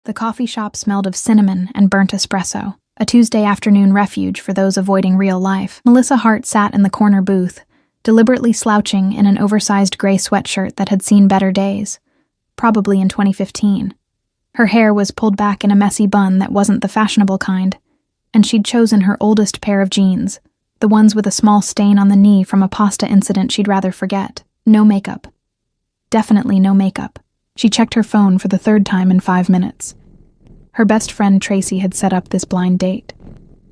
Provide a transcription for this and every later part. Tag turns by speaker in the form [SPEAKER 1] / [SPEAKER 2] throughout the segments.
[SPEAKER 1] The coffee shop smelled of cinnamon and burnt espresso, a Tuesday afternoon refuge for those avoiding real life. Melissa Hart sat in the corner booth, deliberately slouching in an oversized gray sweatshirt that had seen better days, probably in 2015. Her hair was pulled back in a messy bun that wasn't the fashionable kind, and she'd chosen her oldest pair of jeans, the ones with a small stain on the knee from a pasta incident she'd rather forget. No makeup. Definitely no makeup. She checked her phone for the third time in 5 minutes. Her best friend Tracy had set up this blind date,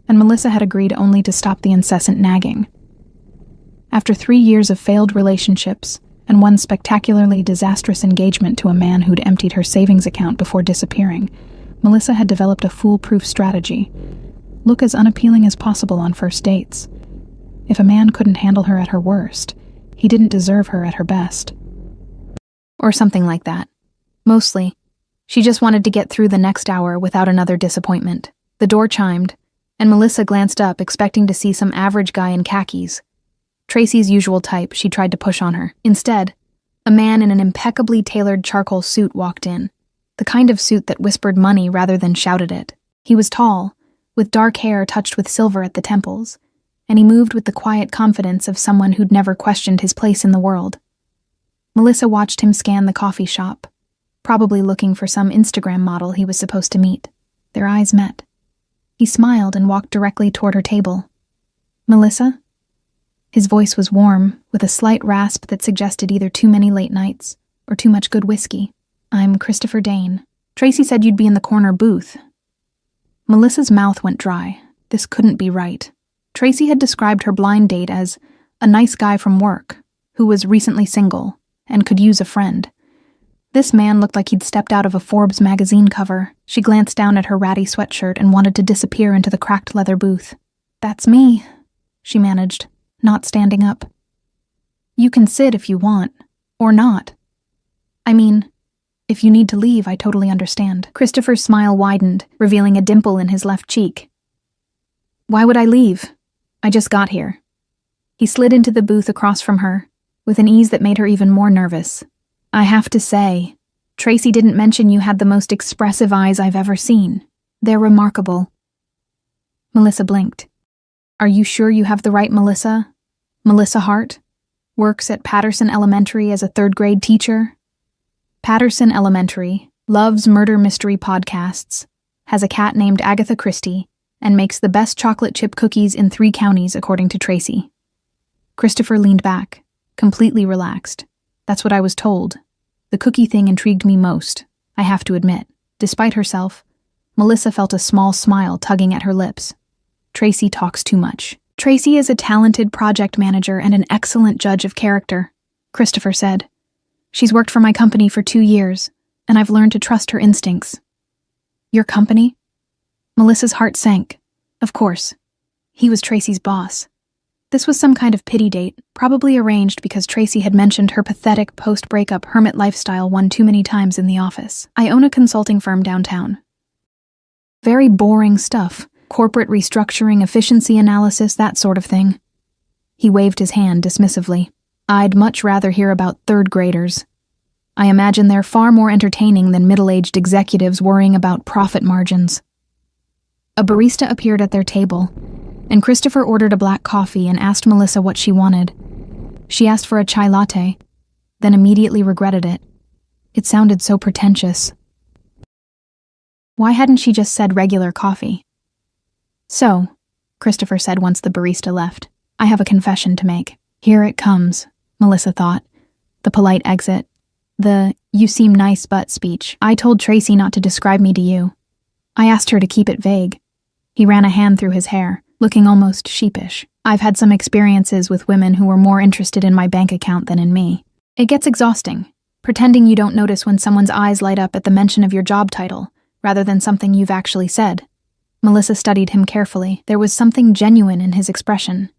[SPEAKER 1] and Melissa had agreed only to stop the incessant nagging. After 3 years of failed relationships and one spectacularly disastrous engagement to a man who'd emptied her savings account before disappearing, Melissa had developed a foolproof strategy. Look as unappealing as possible on first dates. If a man couldn't handle her at her worst, he didn't deserve her at her best. Or something like that. Mostly, she just wanted to get through the next hour without another disappointment. The door chimed, and Melissa glanced up expecting to see some average guy in khakis. Tracy's usual type she tried to push on her. Instead, a man in an impeccably tailored charcoal suit walked in, the kind of suit that whispered money rather than shouted it. He was tall, with dark hair touched with silver at the temples, and he moved with the quiet confidence of someone who'd never questioned his place in the world. Melissa watched him scan the coffee shop, probably looking for some Instagram model he was supposed to meet. Their eyes met. He smiled and walked directly toward her table. "Melissa?" His voice was warm, with a slight rasp that suggested either too many late nights or too much good whiskey. "I'm Christopher Dane. Tracy said you'd be in the corner booth." Melissa's mouth went dry. This couldn't be right. Tracy had described her blind date as a nice guy from work, who was recently single and could use a friend. This man looked like he'd stepped out of a Forbes magazine cover. She glanced down at her ratty sweatshirt and wanted to disappear into the cracked leather booth. "That's me," she managed, not standing up. "You can sit if you want, or not. I mean, if you need to leave, I totally understand." Christopher's smile widened, revealing a dimple in his left cheek. "Why would I leave? I just got here." He slid into the booth across from her, with an ease that made her even more nervous. "I have to say, Tracy didn't mention you had the most expressive eyes I've ever seen. They're remarkable." Melissa blinked. "Are you sure you have the right Melissa? Melissa Hart? Works at Patterson Elementary as a third-grade teacher? Patterson Elementary loves murder mystery podcasts, has a cat named Agatha Christie, and makes the best chocolate chip cookies in 3 counties, according to Tracy." Christopher leaned back, completely relaxed. "That's what I was told. The cookie thing intrigued me most, I have to admit." Despite herself, Melissa felt a small smile tugging at her lips. "Tracy talks too much." "Tracy is a talented project manager and an excellent judge of character," Christopher said. "She's worked for my company for 2 years, and I've learned to trust her instincts." "Your company?" Melissa's heart sank. Of course. He was Tracy's boss. This was some kind of pity date, probably arranged because Tracy had mentioned her pathetic post-breakup hermit lifestyle one too many times in the office. "I own a consulting firm downtown. Very boring stuff. Corporate restructuring, efficiency analysis, that sort of thing." He waved his hand dismissively. "I'd much rather hear about third graders. I imagine they're far more entertaining than middle-aged executives worrying about profit margins." A barista appeared at their table, and Christopher ordered a black coffee and asked Melissa what she wanted. She asked for a chai latte, then immediately regretted it. It sounded so pretentious. Why hadn't she just said regular coffee? "So," Christopher said once the barista left, "I have a confession to make." Here it comes, Melissa thought. The polite exit. The "you seem nice but" speech. "I told Tracy not to describe me to you. I asked her to keep it vague." He ran a hand through his hair, looking almost sheepish. "I've had some experiences with women who were more interested in my bank account than in me. It gets exhausting, pretending you don't notice when someone's eyes light up at the mention of your job title, rather than something you've actually said." Melissa studied him carefully. There was something genuine in his expression,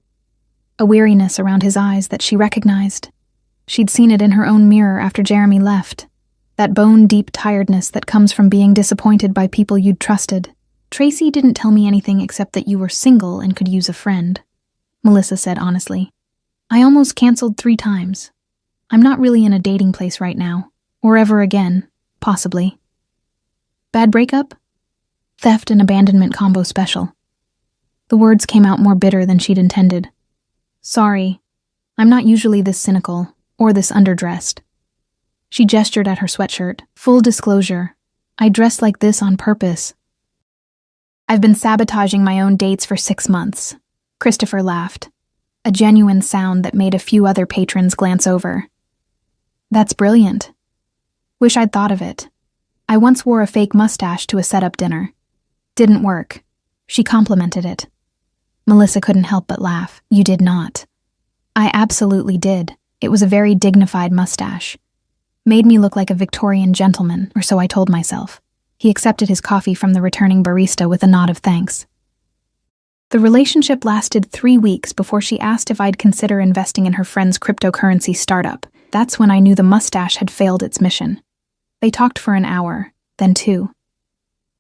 [SPEAKER 1] a weariness around his eyes that she recognized. She'd seen it in her own mirror after Jeremy left, that bone-deep tiredness that comes from being disappointed by people you'd trusted. "Tracy didn't tell me anything except that you were single and could use a friend," Melissa said honestly. "I almost canceled 3 times. I'm not really in a dating place right now, or ever again, possibly." Bad breakup? Theft and abandonment combo special. The words came out more bitter than she'd intended. Sorry, I'm not usually this cynical, or this underdressed. She gestured at her sweatshirt. Full disclosure, I dressed like this on purpose. I've been sabotaging my own dates for 6 months. Christopher laughed, a genuine sound that made a few other patrons glance over. That's brilliant. Wish I'd thought of it. I once wore a fake mustache to a setup dinner. Didn't work. She complimented it. Melissa couldn't help but laugh. You did not. I absolutely did. It was a very dignified mustache. Made me look like a Victorian gentleman, or so I told myself. He accepted his coffee from the returning barista with a nod of thanks. The relationship lasted 3 weeks before she asked if I'd consider investing in her friend's cryptocurrency startup. That's when I knew the mustache had failed its mission. They talked for an hour, then 2.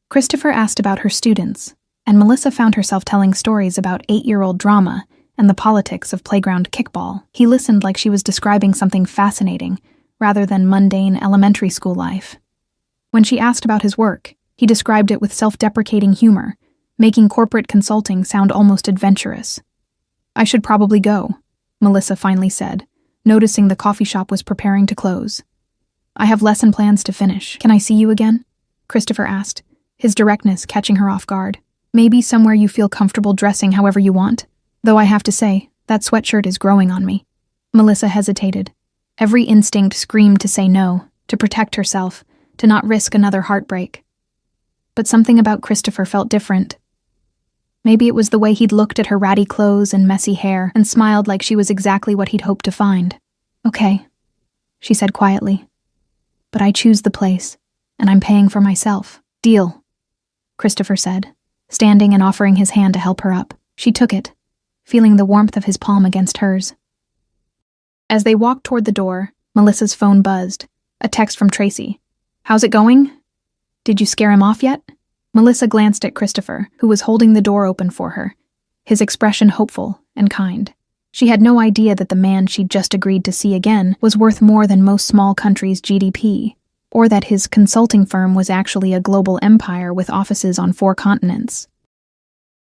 [SPEAKER 1] Christopher asked about her students, and Melissa found herself telling stories about 8-year-old drama and the politics of playground kickball. He listened like she was describing something fascinating, rather than mundane elementary school life. When she asked about his work, he described it with self-deprecating humor, making corporate consulting sound almost adventurous. I should probably go, Melissa finally said, noticing the coffee shop was preparing to close. I have lesson plans to finish. Can I see you again? Christopher asked, his directness catching her off guard. Maybe somewhere you feel comfortable dressing however you want, though I have to say, that sweatshirt is growing on me. Melissa hesitated. Every instinct screamed to say no, to protect herself, to not risk another heartbreak. But something about Christopher felt different. Maybe it was the way he'd looked at her ratty clothes and messy hair and smiled like she was exactly what he'd hoped to find. Okay, she said quietly. But I choose the place, and I'm paying for myself. Deal, Christopher said, standing and offering his hand to help her up. She took it, feeling the warmth of his palm against hers. As they walked toward the door, Melissa's phone buzzed. A text from Tracy. How's it going? Did you scare him off yet? Melissa glanced at Christopher, who was holding the door open for her, his expression hopeful and kind. She had no idea that the man she'd just agreed to see again was worth more than most small countries' GDP, or that his consulting firm was actually a global empire with offices on 4 continents.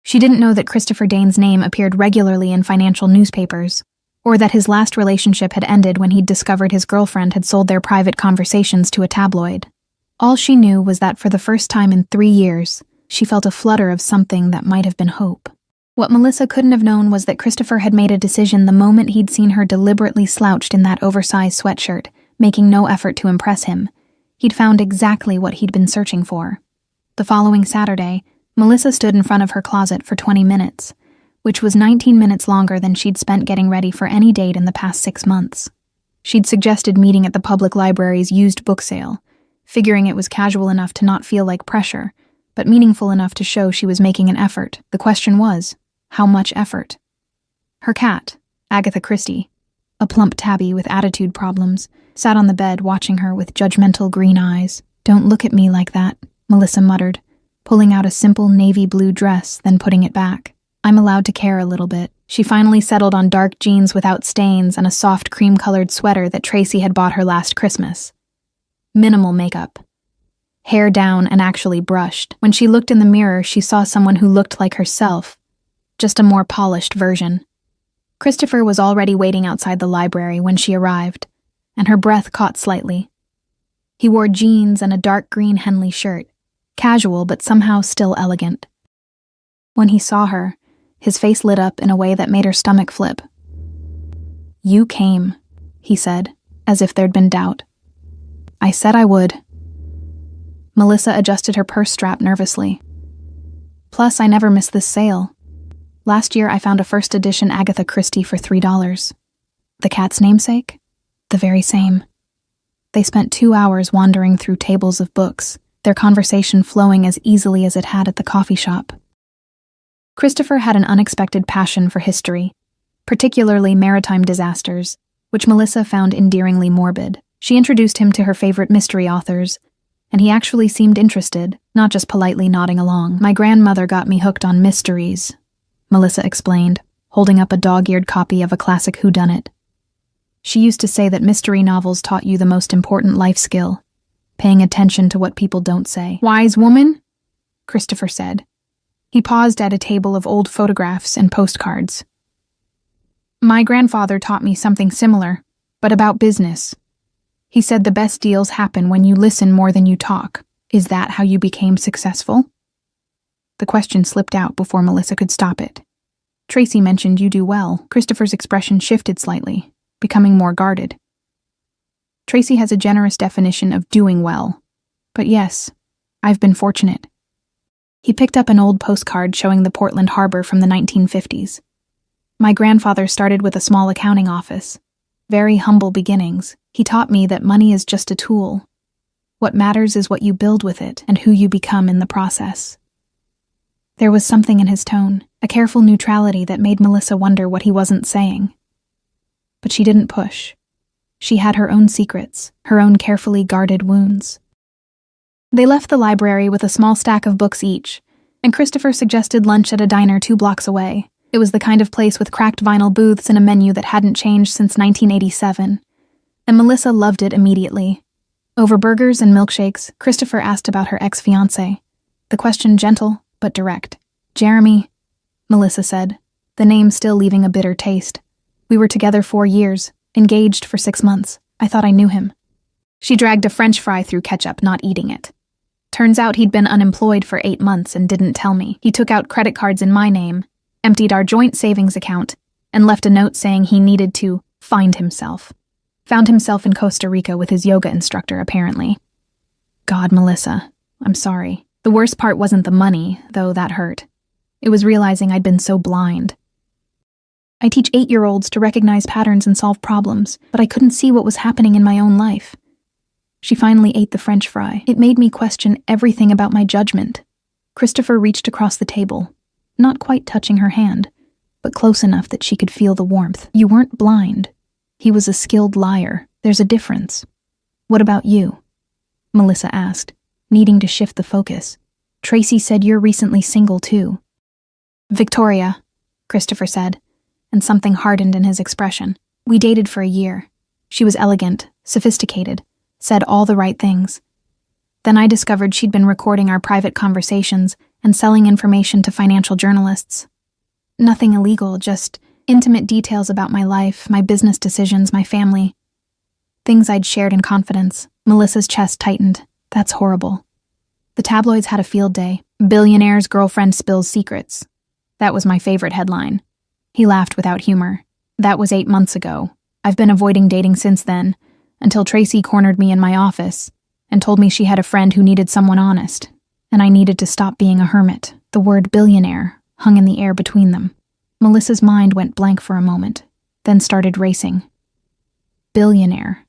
[SPEAKER 1] She didn't know that Christopher Dane's name appeared regularly in financial newspapers, or that his last relationship had ended when he'd discovered his girlfriend had sold their private conversations to a tabloid. All she knew was that for the first time in 3 years, she felt a flutter of something that might have been hope. What Melissa couldn't have known was that Christopher had made a decision the moment he'd seen her deliberately slouched in that oversized sweatshirt, making no effort to impress him. He'd found exactly what he'd been searching for. The following Saturday, Melissa stood in front of her closet for 20 minutes, which was 19 minutes longer than she'd spent getting ready for any date in the past 6 months. She'd suggested meeting at the public library's used book sale, figuring it was casual enough to not feel like pressure, but meaningful enough to show she was making an effort. The question was, how much effort? Her cat, Agatha Christie, a plump tabby with attitude problems, sat on the bed watching her with judgmental green eyes. Don't look at me like that, Melissa muttered, pulling out a simple navy blue dress, then putting it back. I'm allowed to care a little bit. She finally settled on dark jeans without stains and a soft cream-colored sweater that Tracy had bought her last Christmas. Minimal makeup. Hair down and actually brushed. When she looked in the mirror, she saw someone who looked like herself, just a more polished version. Christopher was already waiting outside the library when she arrived, and her breath caught slightly. He wore jeans and a dark green Henley shirt, casual but somehow still elegant. When he saw her, his face lit up in a way that made her stomach flip. You came, he said, as if there'd been doubt. I said I would. Melissa adjusted her purse strap nervously. Plus, I never missed this sale. Last year, I found a first edition Agatha Christie for $3. The cat's namesake? The very same. They spent 2 hours wandering through tables of books, their conversation flowing as easily as it had at the coffee shop. Christopher had an unexpected passion for history, particularly maritime disasters, which Melissa found endearingly morbid. She introduced him to her favorite mystery authors, and he actually seemed interested, not just politely nodding along. My grandmother got me hooked on mysteries, Melissa explained, holding up a dog-eared copy of a classic whodunit. She used to say that mystery novels taught you the most important life skill, paying attention to what people don't say. "Wise woman?" Christopher said. He paused at a table of old photographs and postcards. "My grandfather taught me something similar, but about business. He said the best deals happen when you listen more than you talk. Is that how you became successful?" The question slipped out before Melissa could stop it. "Tracy mentioned you do well." Christopher's expression shifted slightly, becoming more guarded. "Tracy has a generous definition of doing well. But yes, I've been fortunate." He picked up an old postcard showing the Portland Harbor from the 1950s. "My grandfather started with a small accounting office. Very humble beginnings. He taught me that money is just a tool. What matters is what you build with it and who you become in the process." There was something in his tone, a careful neutrality that made Melissa wonder what he wasn't saying. But she didn't push. She had her own secrets, her own carefully guarded wounds. They left the library with a small stack of books each, and Christopher suggested lunch at a diner 2 blocks away. It was the kind of place with cracked vinyl booths and a menu that hadn't changed since 1987, and Melissa loved it immediately. Over burgers and milkshakes, Christopher asked about her ex-fiancé. The question gentle, but direct. "Jeremy," Melissa said, the name still leaving a bitter taste. "We were together 4 years, engaged for 6 months. I thought I knew him." She dragged a French fry through ketchup, not eating it. "Turns out he'd been unemployed for 8 months and didn't tell me. He took out credit cards in my name, emptied our joint savings account, and left a note saying he needed to find himself. Found himself in Costa Rica with his yoga instructor, apparently." "God, Melissa, I'm sorry. The worst part wasn't the money, though that hurt. It was realizing I'd been so blind. I teach 8-year-olds to recognize patterns and solve problems, but I couldn't see what was happening in my own life." She finally ate the French fry. "It made me question everything about my judgment." Christopher reached across the table, not quite touching her hand, but close enough that she could feel the warmth. "You weren't blind. He was a skilled liar. There's a difference." "What about you?" Melissa asked, needing to shift the focus. "Tracy said you're recently single too." "Victoria," Christopher said, and something hardened in his expression. "We dated for a year. She was elegant, sophisticated, said all the right things. Then I discovered she'd been recording our private conversations and selling information to financial journalists. Nothing illegal, just intimate details about my life, my business decisions, my family. Things I'd shared in confidence." Melissa's chest tightened. "That's horrible." The tabloids had a field day. "Billionaire's girlfriend spills secrets." That was my favorite headline. He laughed without humor. "That was 8 months ago. I've been avoiding dating since then, until Tracy cornered me in my office and told me she had a friend who needed someone honest, and I needed to stop being a hermit." The word billionaire hung in the air between them. Melissa's mind went blank for a moment, then started racing. Billionaire.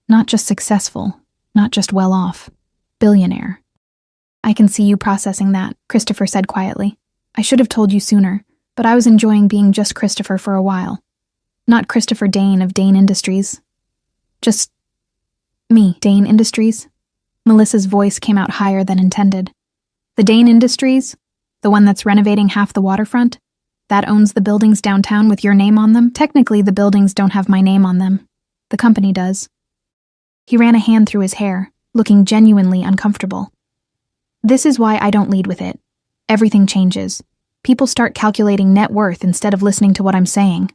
[SPEAKER 1] Not just successful, not just well off. Billionaire. "I can see you processing that," Christopher said quietly. "I should have told you sooner, but I was enjoying being just Christopher for a while. Not Christopher Dane of Dane Industries. Just me." "Dane Industries?" Melissa's voice came out higher than intended. "The Dane Industries? The one that's renovating half the waterfront? That owns the buildings downtown with your name on them? Technically, the buildings don't have my name on them. The company does." He ran a hand through his hair, looking genuinely uncomfortable. "This is why I don't lead with it. Everything changes. People start calculating net worth instead of listening to what I'm saying."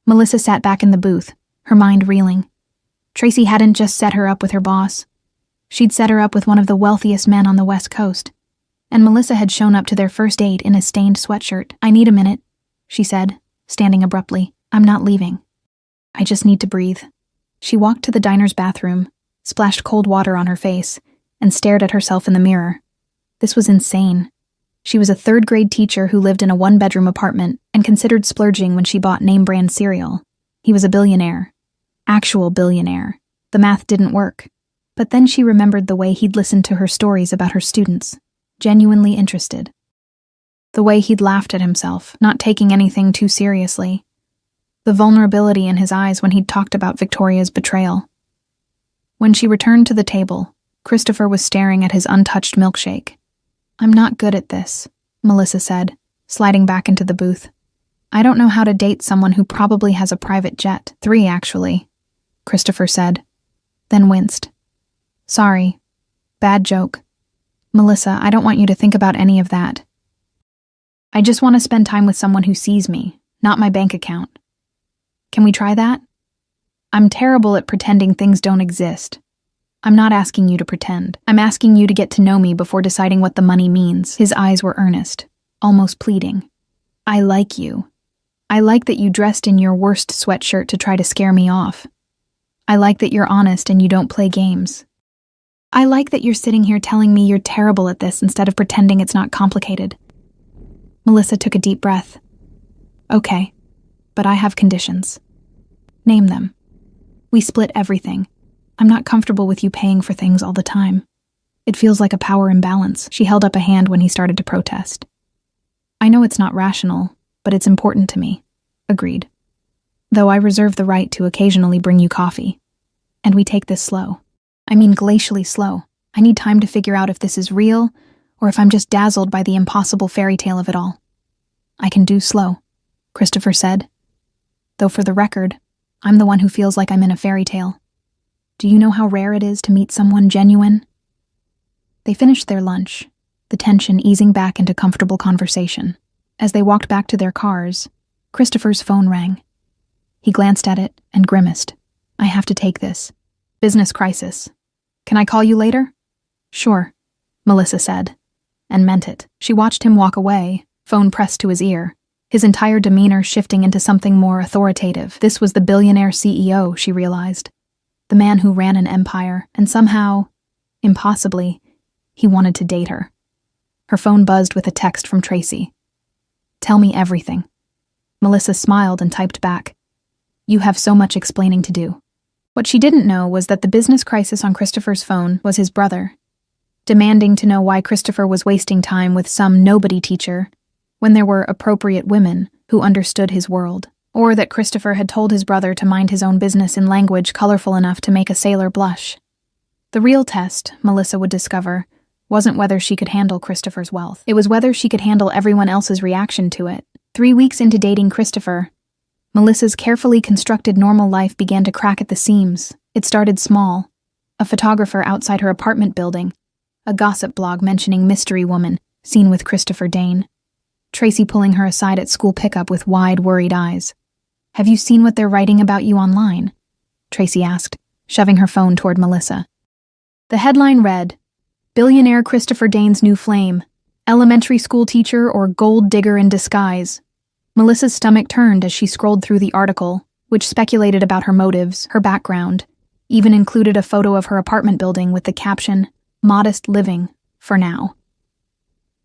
[SPEAKER 1] Melissa sat back in the booth, her mind reeling. Tracy hadn't just set her up with her boss. She'd set her up with one of the wealthiest men on the West Coast. And Melissa had shown up to their first date in a stained sweatshirt. "I need a minute," she said, standing abruptly. "I'm not leaving. I just need to breathe." She walked to the diner's bathroom, splashed cold water on her face, and stared at herself in the mirror. This was insane. She was a 3rd-grade teacher who lived in a 1-bedroom apartment and considered splurging when she bought name-brand cereal. He was a billionaire. Actual billionaire. The math didn't work. But then she remembered the way he'd listened to her stories about her students, genuinely interested. The way he'd laughed at himself, not taking anything too seriously. The vulnerability in his eyes when he'd talked about Victoria's betrayal. When she returned to the table, Christopher was staring at his untouched milkshake. "I'm not good at this," Melissa said, sliding back into the booth. "I don't know how to date someone who probably has a private jet. 3, actually," Christopher said, then winced. Sorry. Bad joke. Melissa, I don't want you to think about any of that. I just want to spend time with someone who sees me, not my bank account. Can we try that? I'm terrible at pretending things don't exist. I'm not asking you to pretend. I'm asking you to get to know me before deciding what the money means. His eyes were earnest, almost pleading. I like you. I like that you dressed in your worst sweatshirt to try to scare me off. I like that you're honest and you don't play games. I like that you're sitting here telling me you're terrible at this instead of pretending it's not complicated. Melissa took a deep breath. Okay, but I have conditions. Name them. We split everything. I'm not comfortable with you paying for things all the time. It feels like a power imbalance. She held up a hand when he started to protest. I know it's not rational, but it's important to me. Agreed. Though I reserve the right to occasionally bring you coffee. And we take this slow. I mean glacially slow. I need time to figure out if this is real, or if I'm just dazzled by the impossible fairy tale of it all. I can do slow, Christopher said. Though for the record, I'm the one who feels like I'm in a fairy tale. Do you know how rare it is to meet someone genuine? They finished their lunch, the tension easing back into comfortable conversation. As they walked back to their cars, Christopher's phone rang. He glanced at it and grimaced. I have to take this. Business crisis. Can I call you later? Sure, Melissa said, and meant it. She watched him walk away, phone pressed to his ear, his entire demeanor shifting into something more authoritative. This was the billionaire CEO, she realized. The man who ran an empire, and somehow, impossibly, he wanted to date her. Her phone buzzed with a text from Tracy. Tell me everything. Melissa smiled and typed back. You have so much explaining to do. What she didn't know was that the business crisis on Christopher's phone was his brother, demanding to know why Christopher was wasting time with some nobody teacher when there were appropriate women who understood his world, or that Christopher had told his brother to mind his own business in language colorful enough to make a sailor blush. The real test, Melissa would discover, wasn't whether she could handle Christopher's wealth. It was whether she could handle everyone else's reaction to it. 3 weeks into dating Christopher, Melissa's carefully constructed normal life began to crack at the seams. It started small. A photographer outside her apartment building, a gossip blog mentioning mystery woman seen with Christopher Dane, Tracy pulling her aside at school pickup with wide, worried eyes. Have you seen what they're writing about you online? Tracy asked, shoving her phone toward Melissa. The headline read, Billionaire Christopher Dane's new flame, elementary school teacher or gold digger in disguise. Melissa's stomach turned as she scrolled through the article, which speculated about her motives, her background, even included a photo of her apartment building with the caption, Modest living, for now.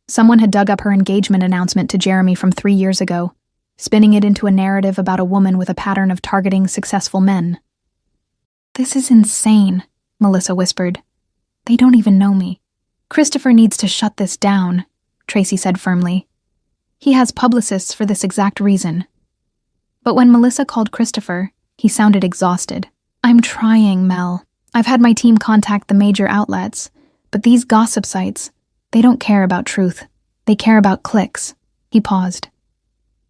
[SPEAKER 1] Someone had dug up her engagement announcement to Jeremy from 3 years ago, spinning it into a narrative about a woman with a pattern of targeting successful men. This is insane, Melissa whispered. They don't even know me. Christopher needs to shut this down, Tracy said firmly. He has publicists for this exact reason. But when Melissa called Christopher, he sounded exhausted. I'm trying, Mel. I've had my team contact the major outlets, but these gossip sites, they don't care about truth. They care about clicks. He paused.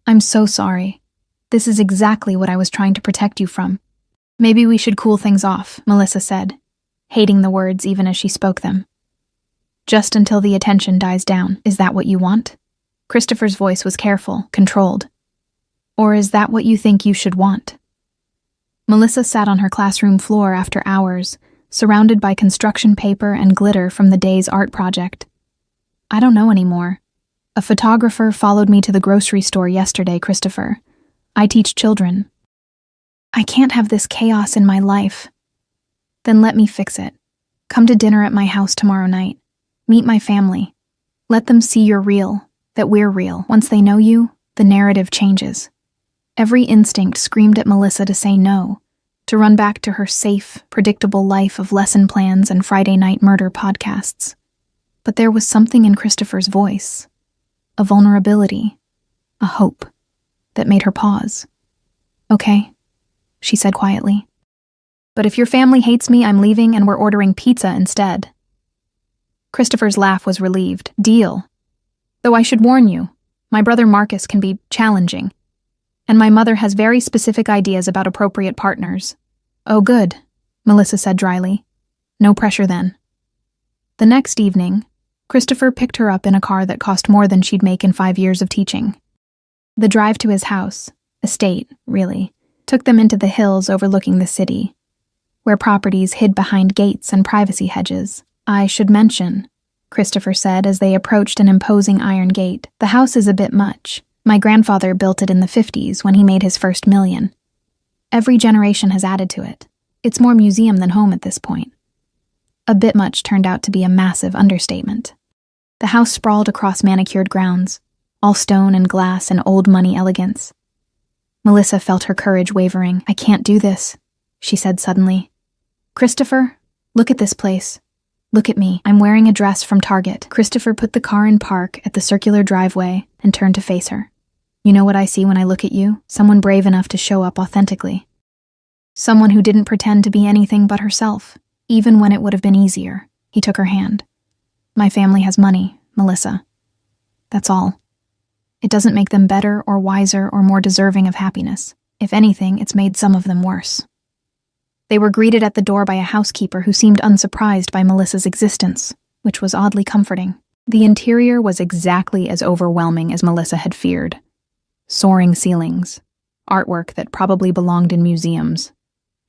[SPEAKER 1] I'm so sorry. This is exactly what I was trying to protect you from. Maybe we should cool things off, Melissa said, hating the words even as she spoke them. Just until the attention dies down. Is that what you want? Christopher's voice was careful, controlled. Or is that what you think you should want? Melissa sat on her classroom floor after hours, surrounded by construction paper and glitter from the day's art project. I don't know anymore. A photographer followed me to the grocery store yesterday, Christopher. I teach children. I can't have this chaos in my life. Then let me fix it. Come to dinner at my house tomorrow night. Meet my family. Let them see you're real. That we're real. Once they know you, the narrative changes. Every instinct screamed at Melissa to say no, to run back to her safe, predictable life of lesson plans and Friday night murder podcasts. But there was something in Christopher's voice, a vulnerability, a hope, that made her pause. Okay, she said quietly. But if your family hates me, I'm leaving and we're ordering pizza instead. Christopher's laugh was relieved. Deal. Though I should warn you, my brother Marcus can be challenging, and my mother has very specific ideas about appropriate partners. Oh, good, Melissa said dryly. No pressure then. The next evening, Christopher picked her up in a car that cost more than she'd make in 5 years of teaching. The drive to his house, estate, really, took them into the hills overlooking the city, where properties hid behind gates and privacy hedges. I should mention, Christopher said as they approached an imposing iron gate, the house is a bit much. My grandfather built it in the 50s when he made his first million. Every generation has added to it. It's more museum than home at this point. A bit much turned out to be a massive understatement. The house sprawled across manicured grounds, all stone and glass and old money elegance. Melissa felt her courage wavering. I can't do this, she said suddenly. Christopher, look at this place. Look at me. I'm wearing a dress from Target. Christopher put the car in park at the circular driveway and turned to face her. You know what I see when I look at you? Someone brave enough to show up authentically. Someone who didn't pretend to be anything but herself, even when it would have been easier. He took her hand. My family has money, Melissa. That's all. It doesn't make them better or wiser or more deserving of happiness. If anything, it's made some of them worse. They were greeted at the door by a housekeeper who seemed unsurprised by Melissa's existence, which was oddly comforting. The interior was exactly as overwhelming as Melissa had feared. Soaring ceilings, artwork that probably belonged in museums,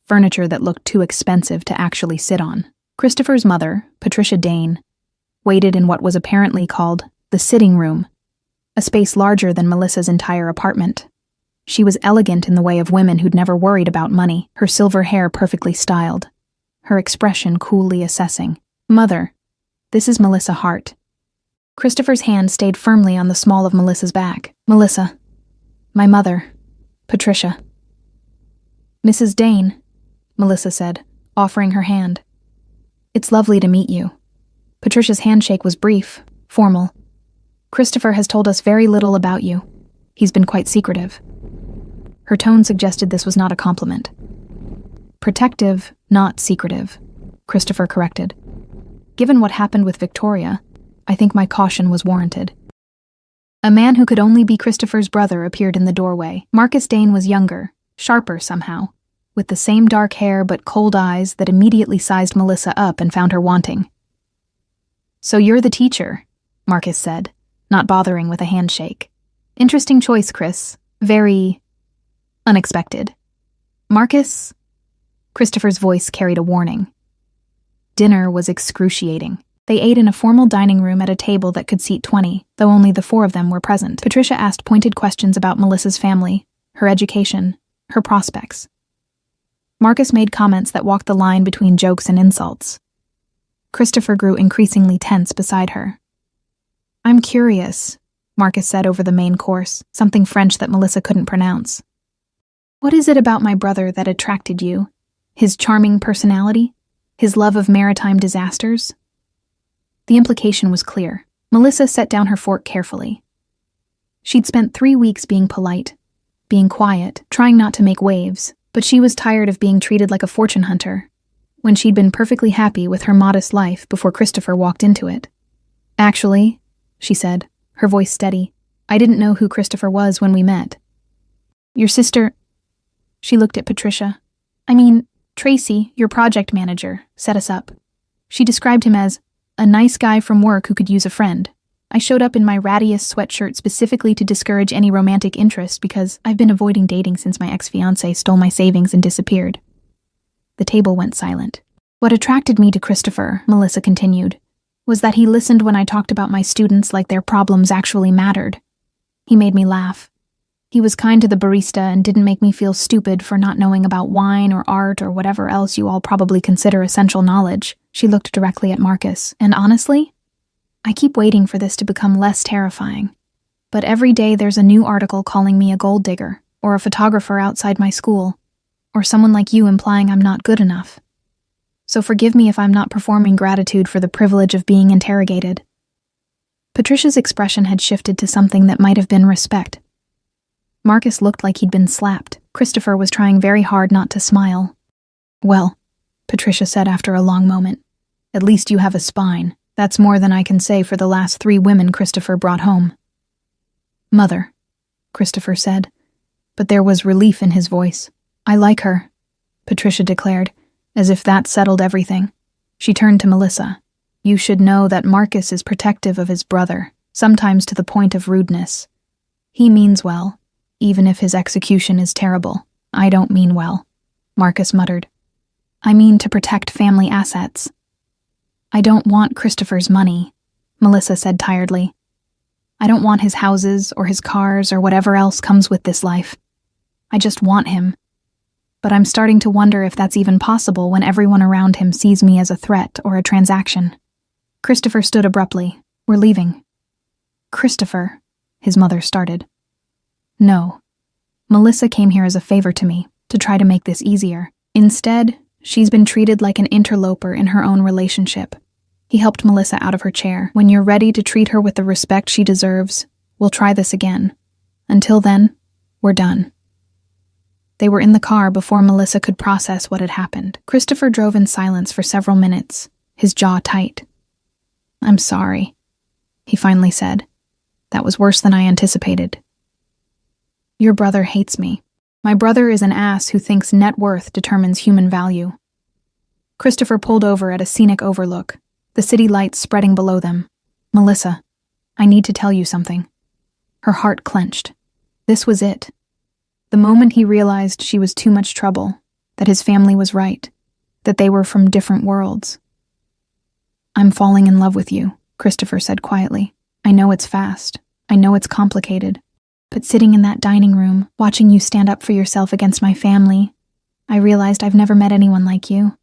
[SPEAKER 1] furniture that looked too expensive to actually sit on. Christopher's mother, Patricia Dane, waited in what was apparently called the sitting room, a space larger than Melissa's entire apartment. She was elegant in the way of women who'd never worried about money, her silver hair perfectly styled, her expression coolly assessing. Mother, this is Melissa Hart. Christopher's hand stayed firmly on the small of Melissa's back. Melissa. My mother, Patricia. Mrs. Dane, Melissa said, offering her hand. It's lovely to meet you. Patricia's handshake was brief, formal. Christopher has told us very little about you. He's been quite secretive. Her tone suggested this was not a compliment. Protective, not secretive, Christopher corrected. Given what happened with Victoria, I think my caution was warranted. A man who could only be Christopher's brother appeared in the doorway. Marcus Dane was younger, sharper somehow, with the same dark hair but cold eyes that immediately sized Melissa up and found her wanting. So you're the teacher, Marcus said, not bothering with a handshake. Interesting choice, Chris. Very unexpected. Marcus? Christopher's voice carried a warning. Dinner was excruciating. They ate in a formal dining room at a table that could seat 20, though only the 4 of them were present. Patricia asked pointed questions about Melissa's family, her education, her prospects. Marcus made comments that walked the line between jokes and insults. Christopher grew increasingly tense beside her. I'm curious, Marcus said over the main course, something French that Melissa couldn't pronounce. What is it about my brother that attracted you? His charming personality? His love of maritime disasters? The implication was clear. Melissa set down her fork carefully. She'd spent 3 weeks being polite, being quiet, trying not to make waves, but she was tired of being treated like a fortune hunter, when she'd been perfectly happy with her modest life before Christopher walked into it. Actually, she said, her voice steady, I didn't know who Christopher was when we met. Your sister... She looked at Patricia. Tracy, your project manager, set us up. She described him as a nice guy from work who could use a friend. I showed up in my rattiest sweatshirt specifically to discourage any romantic interest because I've been avoiding dating since my ex-fiancé stole my savings and disappeared. The table went silent. What attracted me to Christopher, Melissa continued, was that he listened when I talked about my students like their problems actually mattered. He made me laugh. He was kind to the barista and didn't make me feel stupid for not knowing about wine or art or whatever else you all probably consider essential knowledge. She looked directly at Marcus. And honestly, I keep waiting for this to become less terrifying. But every day there's a new article calling me a gold digger, or a photographer outside my school, or someone like you implying I'm not good enough. So forgive me if I'm not performing gratitude for the privilege of being interrogated. Patricia's expression had shifted to something that might have been respect. Marcus looked like he'd been slapped. Christopher was trying very hard not to smile. Well, Patricia said after a long moment, at least you have a spine. That's more than I can say for the last 3 women Christopher brought home. Mother, Christopher said, but there was relief in his voice. I like her, Patricia declared, as if that settled everything. She turned to Melissa. You should know that Marcus is protective of his brother, sometimes to the point of rudeness. He means well, even if his execution is terrible. I don't mean well, Marcus muttered. I mean to protect family assets. I don't want Christopher's money, Melissa said tiredly. I don't want his houses or his cars or whatever else comes with this life. I just want him. But I'm starting to wonder if that's even possible when everyone around him sees me as a threat or a transaction. Christopher stood abruptly. We're leaving. Christopher, his mother started. No. Melissa came here as a favor to me, to try to make this easier. Instead, she's been treated like an interloper in her own relationship. He helped Melissa out of her chair. When you're ready to treat her with the respect she deserves, we'll try this again. Until then, we're done. They were in the car before Melissa could process what had happened. Christopher drove in silence for several minutes, his jaw tight. I'm sorry, he finally said. That was worse than I anticipated. Your brother hates me. My brother is an ass who thinks net worth determines human value. Christopher pulled over at a scenic overlook, the city lights spreading below them. Melissa, I need to tell you something. Her heart clenched. This was it. The moment he realized she was too much trouble, that his family was right, that they were from different worlds. I'm falling in love with you, Christopher said quietly. I know it's fast. I know it's complicated. But sitting in that dining room, watching you stand up for yourself against my family, I realized I've never met anyone like you.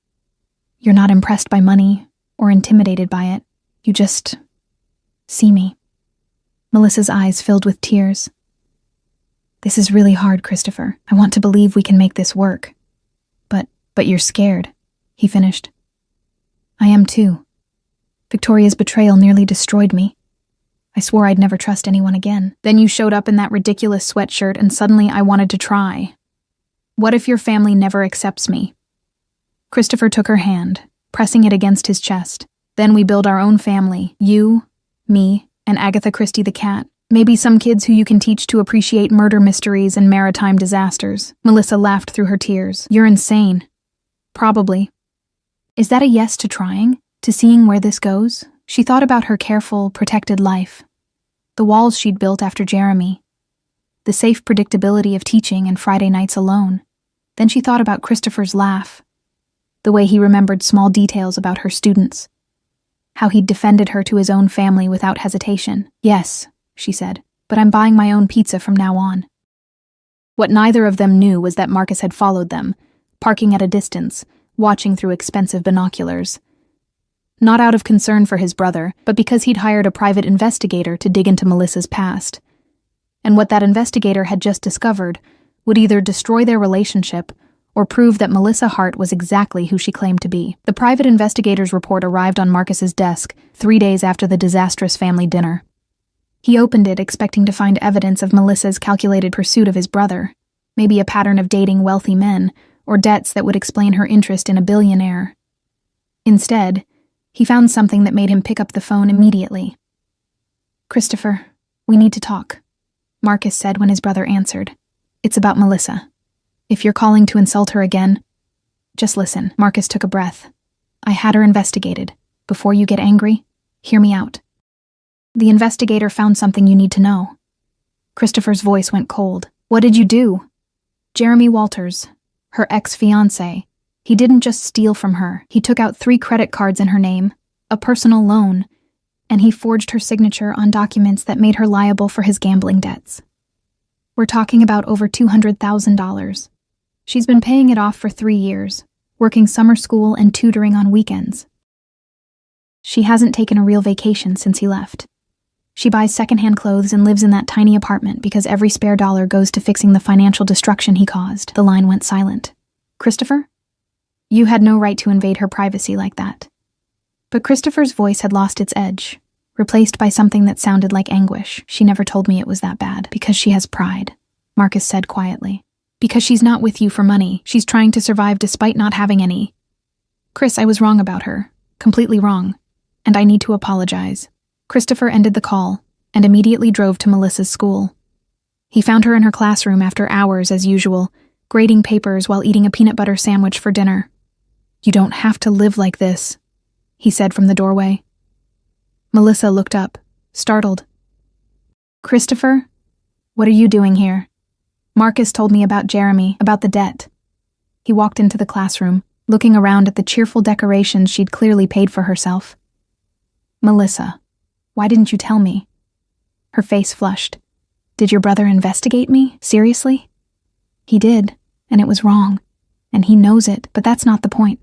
[SPEAKER 1] You're not impressed by money or intimidated by it. You just see me. Melissa's eyes filled with tears. This is really hard, Christopher. I want to believe we can make this work. But you're scared, he finished. I am too. Victoria's betrayal nearly destroyed me. I swore I'd never trust anyone again. Then you showed up in that ridiculous sweatshirt and suddenly I wanted to try. What if your family never accepts me? Christopher took her hand, pressing it against his chest. Then we build our own family, you, me, and Agatha Christie the cat. Maybe some kids who you can teach to appreciate murder mysteries and maritime disasters. Melissa laughed through her tears. You're insane. Probably. Is that a yes to trying? To seeing where this goes? She thought about her careful, protected life. The walls she'd built after Jeremy. The safe predictability of teaching and Friday nights alone. Then she thought about Christopher's laugh. The way he remembered small details about her students. How he'd defended her to his own family without hesitation. Yes, she said, but I'm buying my own pizza from now on. What neither of them knew was that Marcus had followed them, parking at a distance, watching through expensive binoculars. Not out of concern for his brother, but because he'd hired a private investigator to dig into Melissa's past. And what that investigator had just discovered would either destroy their relationship or prove that Melissa Hart was exactly who she claimed to be. The private investigator's report arrived on Marcus's desk 3 days after the disastrous family dinner. He opened it expecting to find evidence of Melissa's calculated pursuit of his brother, maybe a pattern of dating wealthy men, or debts that would explain her interest in a billionaire. Instead, he found something that made him pick up the phone immediately. Christopher, we need to talk, Marcus said when his brother answered. It's about Melissa. If you're calling to insult her again, just listen. Marcus took a breath. I had her investigated. Before you get angry, hear me out. The investigator found something you need to know. Christopher's voice went cold. What did you do? Jeremy Walters, her ex-fiancé. He didn't just steal from her. He took out 3 credit cards in her name, a personal loan, and he forged her signature on documents that made her liable for his gambling debts. We're talking about over $200,000. She's been paying it off for 3 years, working summer school and tutoring on weekends. She hasn't taken a real vacation since he left. She buys secondhand clothes and lives in that tiny apartment because every spare dollar goes to fixing the financial destruction he caused. The line went silent. Christopher? You had no right to invade her privacy like that. But Christopher's voice had lost its edge, replaced by something that sounded like anguish. She never told me it was that bad. Because she has pride, Marcus said quietly. Because she's not with you for money. She's trying to survive despite not having any. Chris, I was wrong about her. Completely wrong. And I need to apologize. Christopher ended the call and immediately drove to Melissa's school. He found her in her classroom after hours as usual, grading papers while eating a peanut butter sandwich for dinner. You don't have to live like this, he said from the doorway. Melissa looked up, startled. Christopher? What are you doing here? Marcus told me about Jeremy, about the debt. He walked into the classroom, looking around at the cheerful decorations she'd clearly paid for herself. Melissa, why didn't you tell me? Her face flushed. Did your brother investigate me? Seriously? He did, and it was wrong. And he knows it, but that's not the point.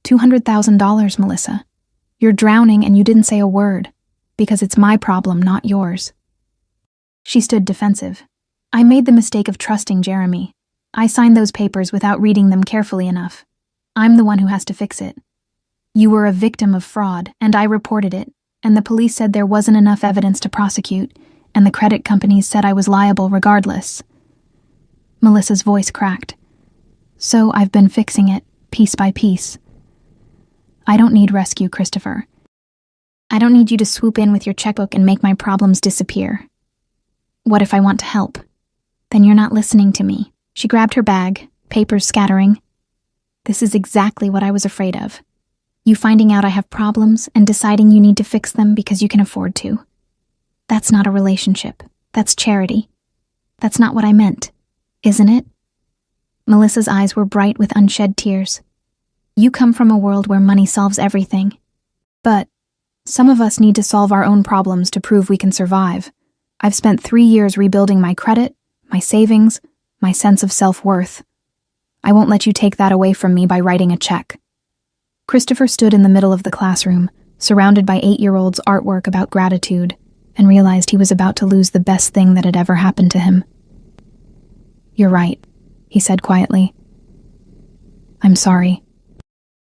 [SPEAKER 1] $200,000, Melissa. You're drowning and you didn't say a word, because it's my problem, not yours. She stood defensive. I made the mistake of trusting Jeremy. I signed those papers without reading them carefully enough. I'm the one who has to fix it. You were a victim of fraud, and I reported it, and the police said there wasn't enough evidence to prosecute, and the credit companies said I was liable regardless. Melissa's voice cracked. So I've been fixing it, piece by piece. I don't need rescue, Christopher. I don't need you to swoop in with your checkbook and make my problems disappear. What if I want to help? Then you're not listening to me. She grabbed her bag, papers scattering. This is exactly what I was afraid of. You finding out I have problems and deciding you need to fix them because you can afford to. That's not a relationship. That's charity. That's not what I meant, isn't it? Melissa's eyes were bright with unshed tears. You come from a world where money solves everything. But some of us need to solve our own problems to prove we can survive. I've spent 3 years rebuilding my credit, my savings, my sense of self-worth. I won't let you take that away from me by writing a check. Christopher stood in the middle of the classroom, surrounded by 8-year-olds' artwork about gratitude, and realized he was about to lose the best thing that had ever happened to him. You're right, he said quietly. I'm sorry.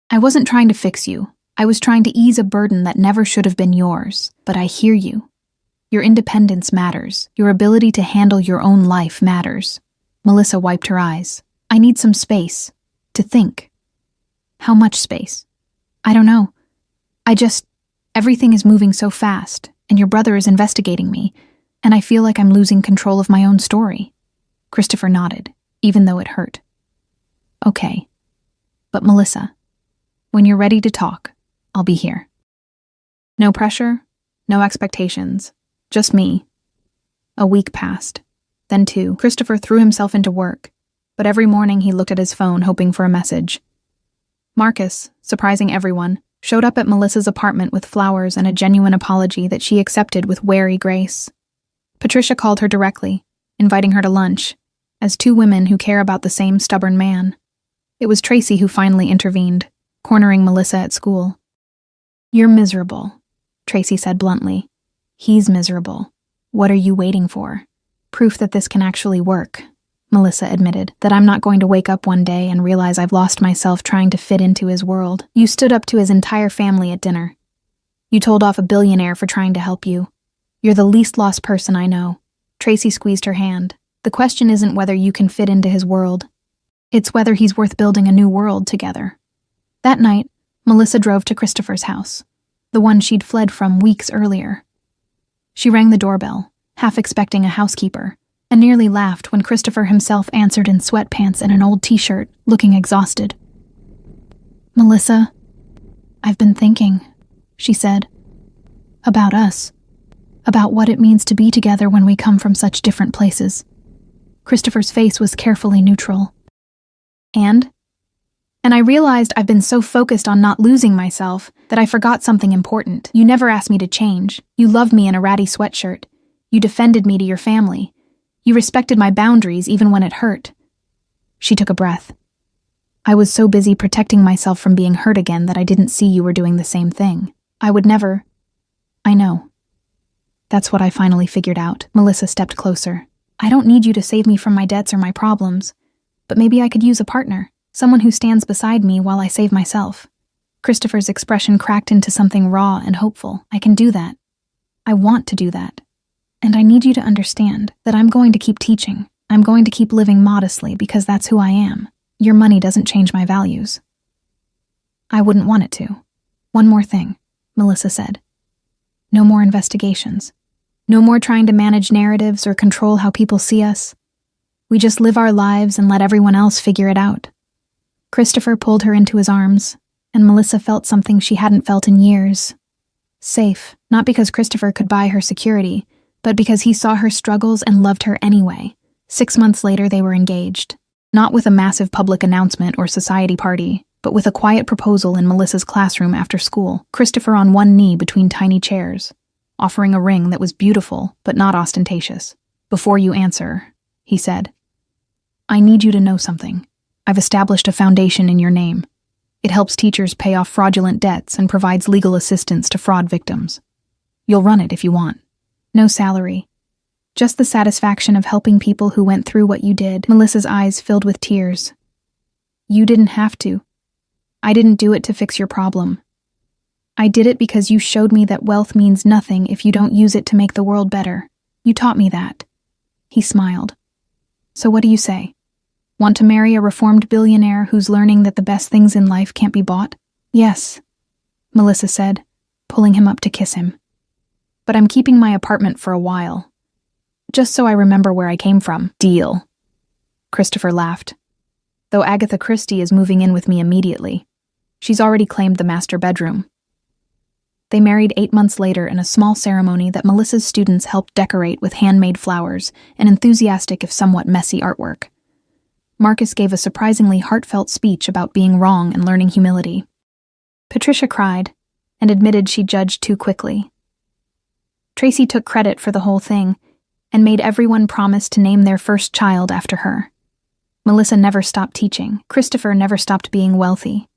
[SPEAKER 1] I wasn't trying to fix you. I was trying to ease a burden that never should have been yours, but I hear you. Your independence matters. Your ability to handle your own life matters. Melissa wiped her eyes. I need some space. To think. How much space? I don't know. Everything is moving so fast, and your brother is investigating me, and I feel like I'm losing control of my own story. Christopher nodded, even though it hurt. Okay. But Melissa, when you're ready to talk, I'll be here. No pressure, no expectations. Just me. A week passed. Then 2. Christopher threw himself into work, but every morning he looked at his phone hoping for a message. Marcus, surprising everyone, showed up at Melissa's apartment with flowers and a genuine apology that she accepted with wary grace. Patricia called her directly, inviting her to lunch, as 2 women who care about the same stubborn man. It was Tracy who finally intervened, cornering Melissa at school. You're miserable, Tracy said bluntly. He's miserable. What are you waiting for? Proof that this can actually work, Melissa admitted, that I'm not going to wake up one day and realize I've lost myself trying to fit into his world. You stood up to his entire family at dinner. You told off a billionaire for trying to help you. You're the least lost person I know. Tracy squeezed her hand. The question isn't whether you can fit into his world. It's whether he's worth building a new world together. That night, Melissa drove to Christopher's house, the one she'd fled from weeks earlier. She rang the doorbell, half expecting a housekeeper, and nearly laughed when Christopher himself answered in sweatpants and an old t-shirt, looking exhausted. Melissa, I've been thinking, she said, about us, about what it means to be together when we come from such different places. Christopher's face was carefully neutral. And I realized I've been so focused on not losing myself that I forgot something important. You never asked me to change. You loved me in a ratty sweatshirt. You defended me to your family. You respected my boundaries even when it hurt. She took a breath. I was so busy protecting myself from being hurt again that I didn't see you were doing the same thing. I would never. I know. That's what I finally figured out. Melissa stepped closer. I don't need you to save me from my debts or my problems, but maybe I could use a partner. Someone who stands beside me while I save myself. Christopher's expression cracked into something raw and hopeful. I can do that. I want to do that. And I need you to understand that I'm going to keep teaching. I'm going to keep living modestly because that's who I am. Your money doesn't change my values. I wouldn't want it to. One more thing, Melissa said. No more investigations. No more trying to manage narratives or control how people see us. We just live our lives and let everyone else figure it out. Christopher pulled her into his arms, and Melissa felt something she hadn't felt in years. Safe, not because Christopher could buy her security, but because he saw her struggles and loved her anyway. 6 months later, they were engaged. Not with a massive public announcement or society party, but with a quiet proposal in Melissa's classroom after school, Christopher on one knee between tiny chairs, offering a ring that was beautiful but not ostentatious. "Before you answer," he said, "I need you to know something. I've established a foundation in your name. It helps teachers pay off fraudulent debts and provides legal assistance to fraud victims. You'll run it if you want. No salary. Just the satisfaction of helping people who went through what you did." Melissa's eyes filled with tears. "You didn't have to. I didn't do it to fix your problem. I did it because you showed me that wealth means nothing if you don't use it to make the world better. You taught me that." He smiled. "So what do you say? Want to marry a reformed billionaire who's learning that the best things in life can't be bought?" "Yes," Melissa said, pulling him up to kiss him. "But I'm keeping my apartment for a while. Just so I remember where I came from." "Deal." Christopher laughed. "Though Agatha Christie is moving in with me immediately. She's already claimed the master bedroom." They married 8 months later in a small ceremony that Melissa's students helped decorate with handmade flowers and enthusiastic if somewhat messy artwork. Marcus gave a surprisingly heartfelt speech about being wrong and learning humility. Patricia cried and admitted she judged too quickly. Tracy took credit for the whole thing and made everyone promise to name their first child after her. Melissa never stopped teaching. Christopher never stopped being wealthy.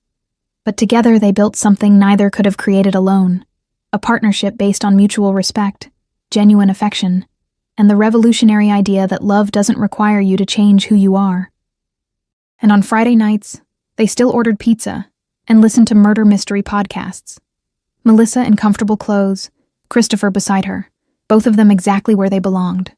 [SPEAKER 1] But together they built something neither could have created alone, a partnership based on mutual respect, genuine affection, and the revolutionary idea that love doesn't require you to change who you are. And on Friday nights, they still ordered pizza and listened to murder mystery podcasts. Melissa in comfortable clothes, Christopher beside her, both of them exactly where they belonged.